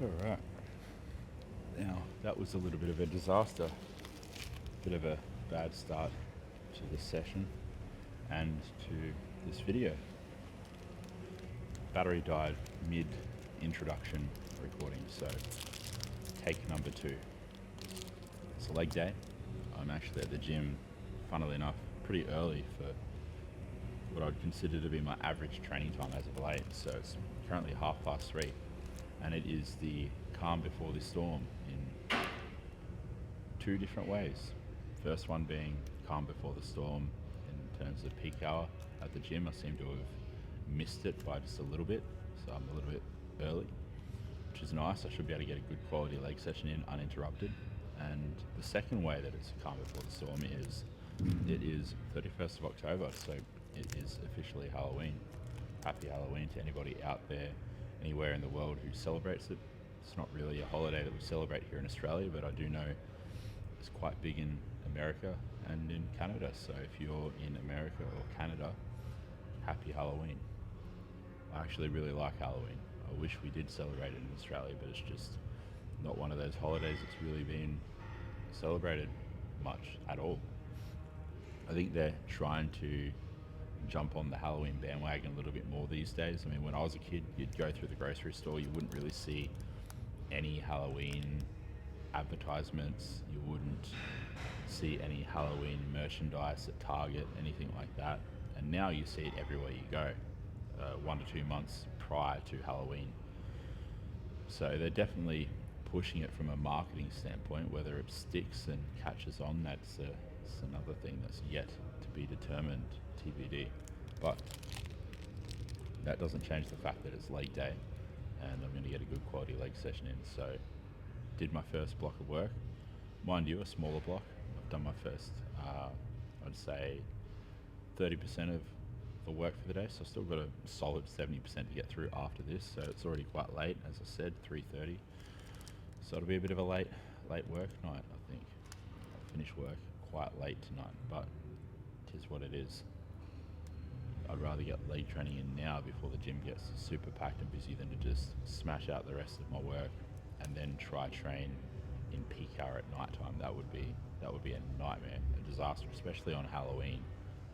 All right. Now, that was a little bit of a disaster, bit of a bad start to this session and to this video. Battery died mid introduction recording, so take number 2. It's a leg day. I'm actually at the gym, funnily enough, pretty early for what I'd consider to be my average training time as of late. So it's currently 3:30, and it is the calm before the storm in two different ways. First one being calm before the storm in terms of peak hour at the gym. I seem to have missed it by just a little bit, so I'm a little bit early, which is nice. I should be able to get a good quality leg session in uninterrupted. And the second way that it's calm before the storm is it is 31st of October, so it is officially Halloween. Happy Halloween to anybody out there, anywhere in the world who celebrates it. It's not really a holiday that we celebrate here in Australia, but I do know it's quite big in America and in Canada. So if you're in America or Canada, happy Halloween. I actually really like Halloween. I wish we did celebrate it in Australia, but it's just not one of those holidays that's really been celebrated much at all. I think they're trying to jump on the Halloween bandwagon a little bit more these days. I mean, when I was a kid, you'd go through the grocery store, you wouldn't really see any Halloween advertisements, you wouldn't see any Halloween merchandise at Target, anything like that. And now you see it everywhere you go, 1 to 2 months prior to Halloween. So they're definitely pushing it from a marketing standpoint. Whether it sticks and catches on, that's another thing that's yet to be determined, TBD. But that doesn't change the fact that it's leg day and I'm going to get a good quality leg session in. So did my first block of work, mind you, a smaller block. I've done my first, I'd say 30% of the work for the day, so I've still got a solid 70% to get through after this. So it's already quite late, as I said, 3:30. So it'll be a bit of a late work night, I think. I'll finish work quite late tonight, but it is what it is. I'd rather get leg training in now before the gym gets super packed and busy than to just smash out the rest of my work and then try train in peak hour at night time. That would be a nightmare, a disaster, especially on Halloween.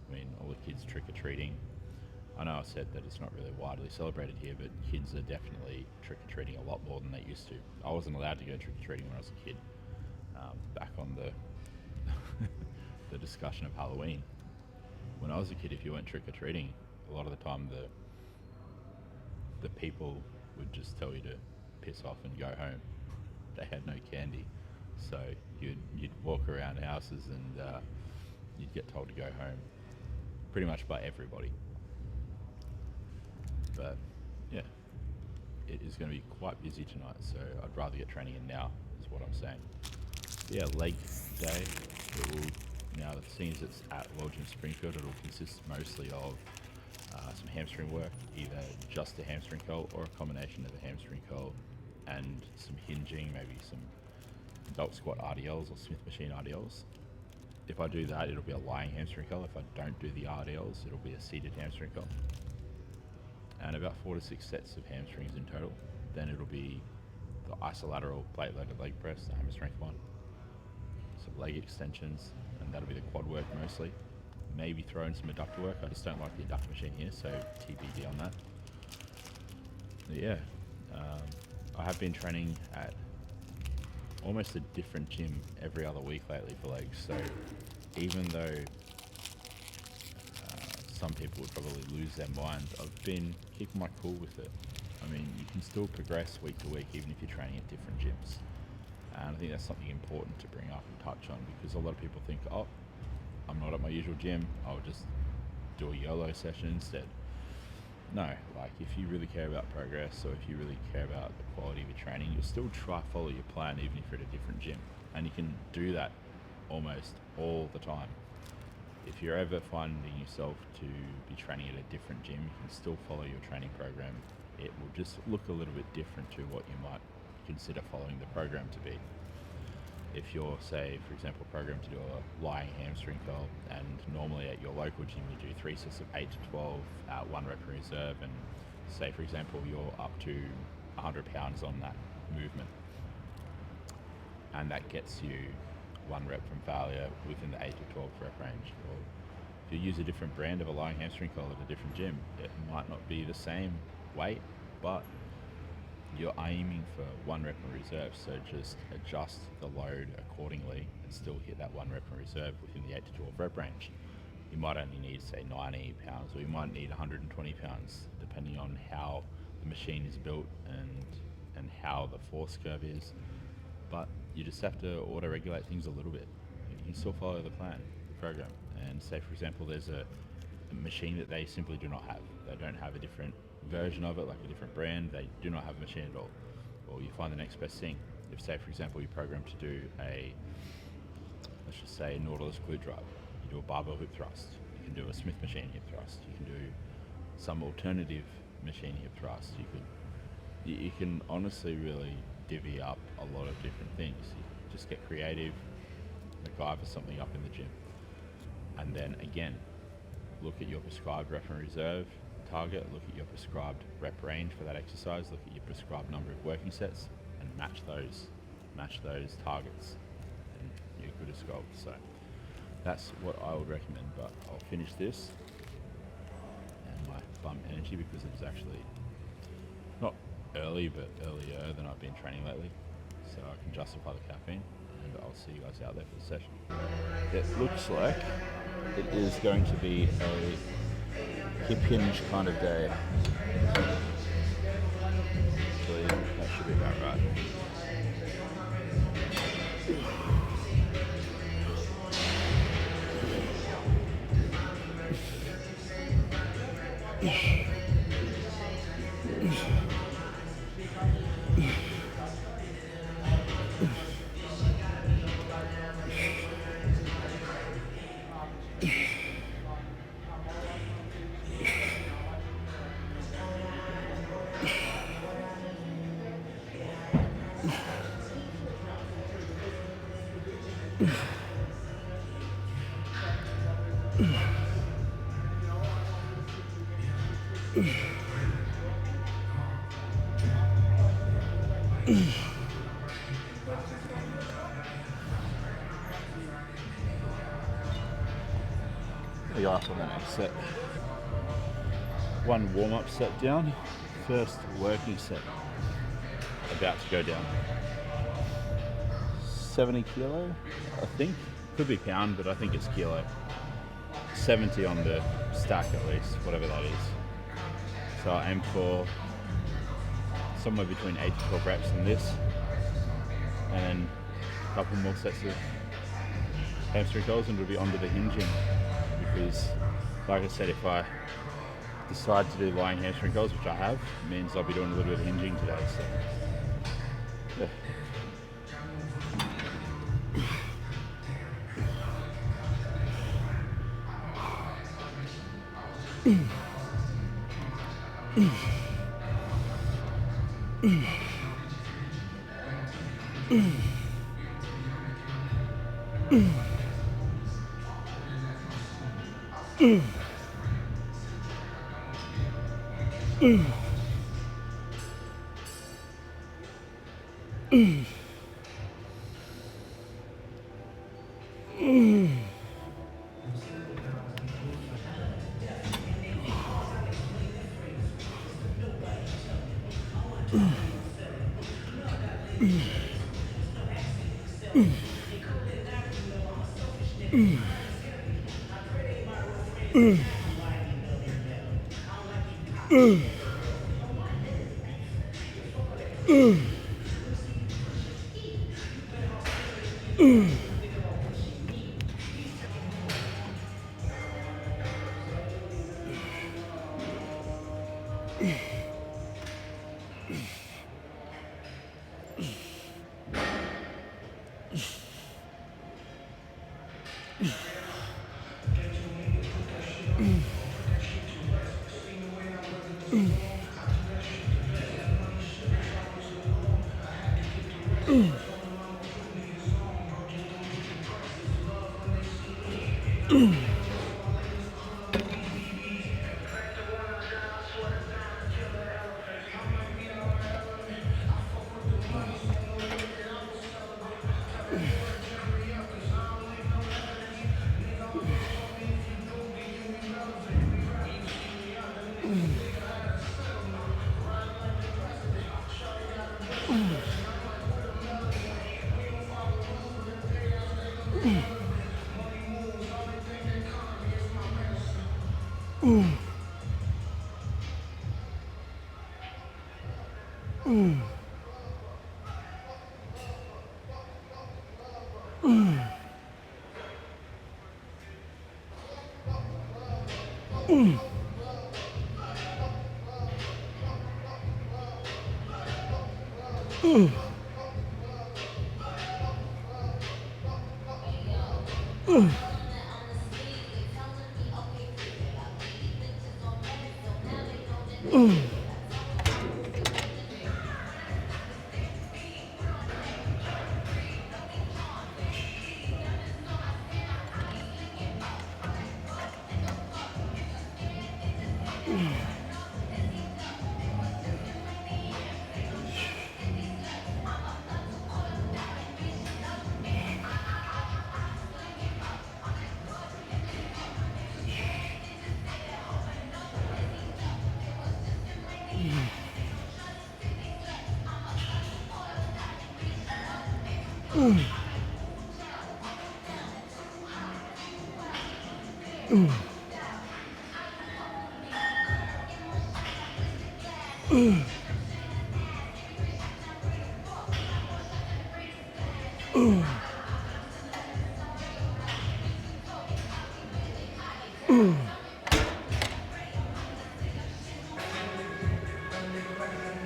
I mean, all the kids trick-or-treating. I know I said that it's not really widely celebrated here, but kids are definitely trick-or-treating a lot more than they used to. I wasn't allowed to go trick-or-treating when I was a kid. Back on the the discussion of Halloween. When I was a kid, if you went trick-or-treating, a lot of the time the people would just tell you to piss off and go home. They had no candy, so you'd walk around houses and you'd get told to go home, pretty much by everybody. But yeah, it is going to be quite busy tonight, so I'd rather get training in now, is what I'm saying. Yeah, leg day. It will, now seeing as it's at World Gym Springfield, it'll consist mostly of some hamstring work, either just a hamstring curl or a combination of a hamstring curl and some hinging, maybe some belt squat RDLs or Smith machine RDLs. If I do that, it'll be a lying hamstring curl. If I don't do the RDLs, it'll be a seated hamstring curl. And about 4 to 6 sets of hamstrings in total. Then it'll be the isolateral plate loaded leg press, the hammer strength one. Some leg extensions, and that'll be the quad work mostly. Maybe throw in some adductor work. I just don't like the adductor machine here, so TBD on that. But yeah, I have been training at almost a different gym every other week lately for legs. So even though some people would probably lose their mind, I've been keeping my cool with it. I mean, you can still progress week to week even if you're training at different gyms. And I think that's something important to bring up and touch on, because a lot of people think, oh, I'm not at my usual gym, I'll just do a YOLO session instead. No, like if you really care about progress, or if you really care about the quality of your training, you'll still try follow your plan even if you're at a different gym. And you can do that almost all the time. If you're ever finding yourself to be training at a different gym, you can still follow your training program. It will just look a little bit different to what you might consider following the program to be. If you're, say, for example, programmed to do a lying hamstring curl, and normally at your local gym you do 3 sets of 8 to 12 at 1 rep in reserve, and say, for example, you're up to 100 pounds on that movement. And that gets you 1 rep from failure within the 8 to 12 rep range. Or if you use a different brand of a lying hamstring curl at a different gym, it might not be the same weight, but you're aiming for 1 rep in reserve, so just adjust the load accordingly and still hit that 1 rep in reserve within the 8 to 12 rep range. You might only need, say, 90 pounds, or you might need 120 pounds, depending on how the machine is built and how the force curve is. But you just have to auto-regulate things a little bit. You can still follow the plan, the program. And say, for example, there's a machine that they simply do not have. They don't have a different version of it, like a different brand. They do not have a machine at all. Or you find the next best thing. If, say, for example, you program to do let's just say, a Nautilus glute drive. You do a barbell hip thrust. You can do a Smith machine hip thrust. You can do some alternative machine hip thrust. You can honestly really divvy up a lot of different things. You just get creative, MacGyver something up in the gym. And then again, look at your prescribed rep and reserve target, look at your prescribed rep range for that exercise, look at your prescribed number of working sets, and match those targets, and you're good as gold. So that's what I would recommend. But I'll finish this and my bum energy, because it was actually not early, but earlier than I've been training lately, so I can justify the caffeine. And I'll see you guys out there for the session. It looks like it is going to be a hip hinge kind of day. Actually, that should be about right. We go for the next set. One warm-up set down, first working set about to go down. 70 kilo, I think. Could be pound, but I think it's kilo. 70 on the stack at least, whatever that is. So I aim for somewhere between 8 to 12 reps in this, and then a couple more sets of hamstring curls, and it'll be onto the hinging, because like I said, if I decide to do lying hamstring curls, which I have, it means I'll be doing a little bit of hinging today. So yeah.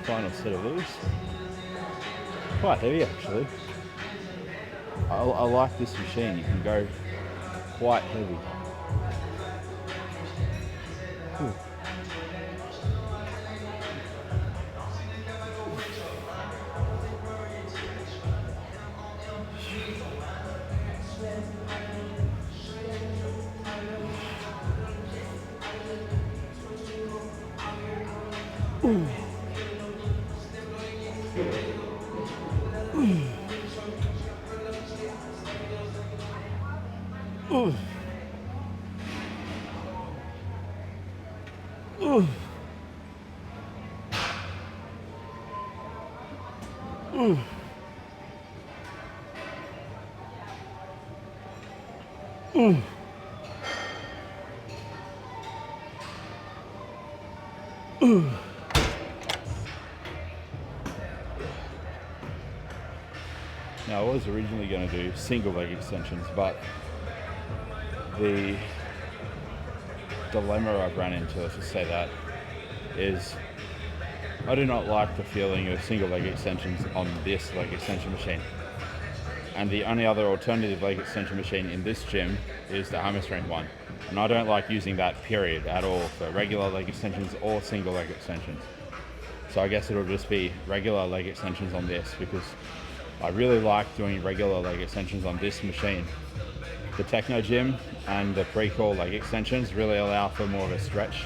Final set of these. Quite heavy actually. I like this machine. You can go quite heavy. Ooh. Now, I was originally going to do single leg extensions, but the dilemma I've run into, let's just say that, is I do not like the feeling of single leg extensions on this leg extension machine. And the only other alternative leg extension machine in this gym is the hamstring one. And I don't like using that period at all for regular leg extensions or single leg extensions. So I guess it'll just be regular leg extensions on this, because I really like doing regular leg extensions on this machine. The Techno Gym and the Precor leg extensions really allow for more of a stretch.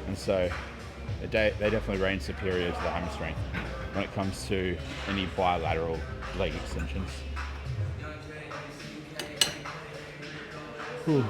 And so they definitely reign superior to the hamstring when it comes to any bilateral leg extensions. Whew.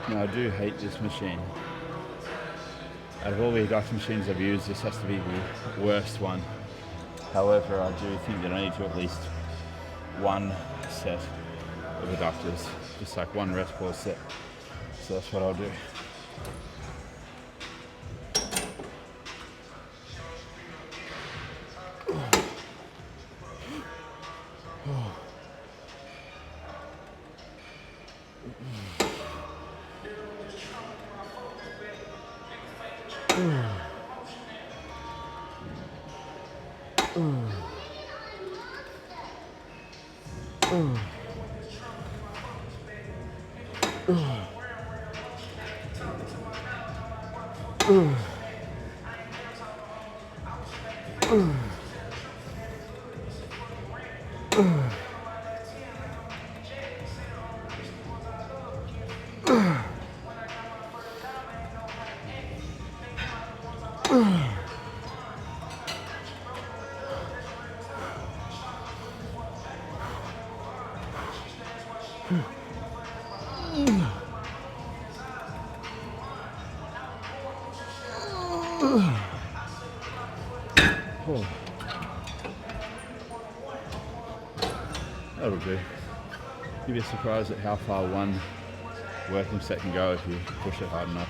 Now I do hate this machine. Out of all the adduction machines I've used, this has to be the worst one. However, I do think that I need to at least one set of adductors, just like one rest pause set. So that's what I'll do. That'll do. You'd be surprised at how far one working set can go if you push it hard enough.